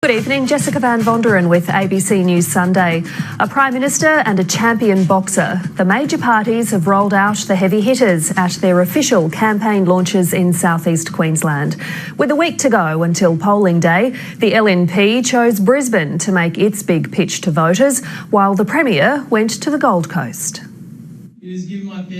Good evening, Jessica Van Vonderen with ABC News Sunday. A Prime Minister and a champion boxer. The major parties have rolled out the heavy hitters at their official campaign launches in southeast Queensland. With a week to go until polling day, the LNP chose Brisbane to make its big pitch to voters, while the Premier went to the Gold Coast.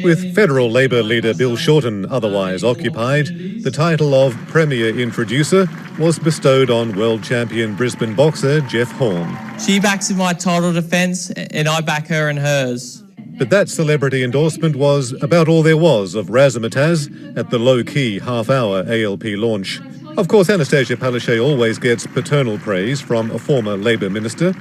With federal Labor leader Bill Shorten otherwise occupied, the title of Premier Introducer was bestowed on world champion Brisbane boxer Jeff Horn. She backs in my title defence and I back her in hers. But that celebrity endorsement was about all there was of razzmatazz at the low-key half-hour ALP launch. Of course, Annastacia Palaszczuk always gets paternal praise from a former Labor minister.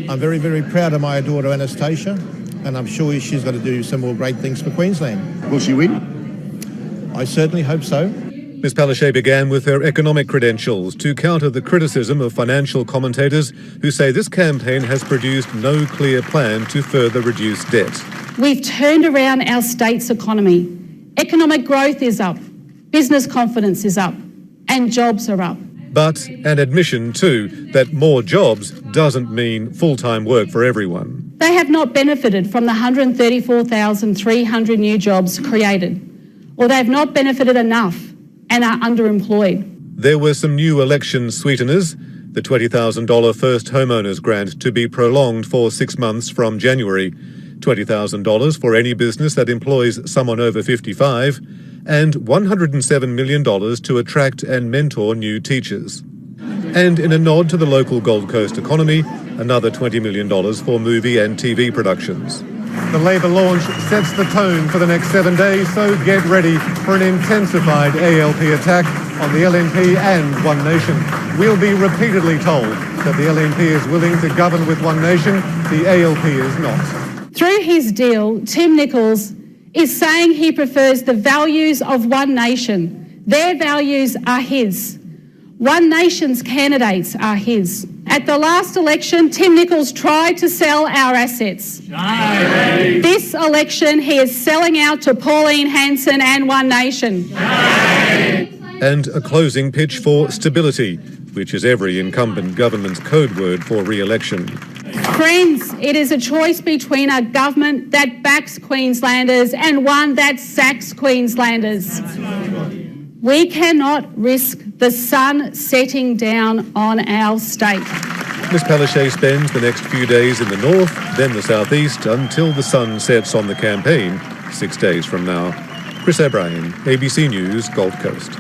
I'm very, very proud of my daughter Annastacia, and I'm sure she's going to do some more great things for Queensland. Will she win? I certainly hope so. Ms Palaszczuk began with her economic credentials to counter the criticism of financial commentators who say this campaign has produced no clear plan to further reduce debt. We've turned around our state's economy. Economic growth is up, business confidence is up, and jobs are up. But an admission too that more jobs doesn't mean full-time work for everyone. They have not benefited from the 134,300 new jobs created, or they've not benefited enough and are underemployed. There were some new election sweeteners. The $20,000 first homeowners grant to be prolonged for 6 months from January, $20,000 for any business that employs someone over 55, and $107 million to attract and mentor new teachers. And in a nod to the local Gold Coast economy, another $20 million for movie and TV productions. The Labor launch sets the tone for the next 7 days, so get ready for an intensified ALP attack on the LNP and One Nation. We'll be repeatedly told that the LNP is willing to govern with One Nation, the ALP is not. Through his deal, Tim Nicholls is saying he prefers the values of One Nation. Their values are his. One Nation's candidates are his. At the last election, Tim Nicholls tried to sell our assets. Shame. This election, he is selling out to Pauline Hanson and One Nation. Shame. And a closing pitch for stability, which is every incumbent government's code word for re-election. Friends, it is a choice between a government that backs Queenslanders and one that sacks Queenslanders. We cannot risk the sun setting down on our state. Ms Palaszczuk spends the next few days in the north, then the southeast, until the sun sets on the campaign 6 days from now. Chris O'Brien, ABC News, Gold Coast.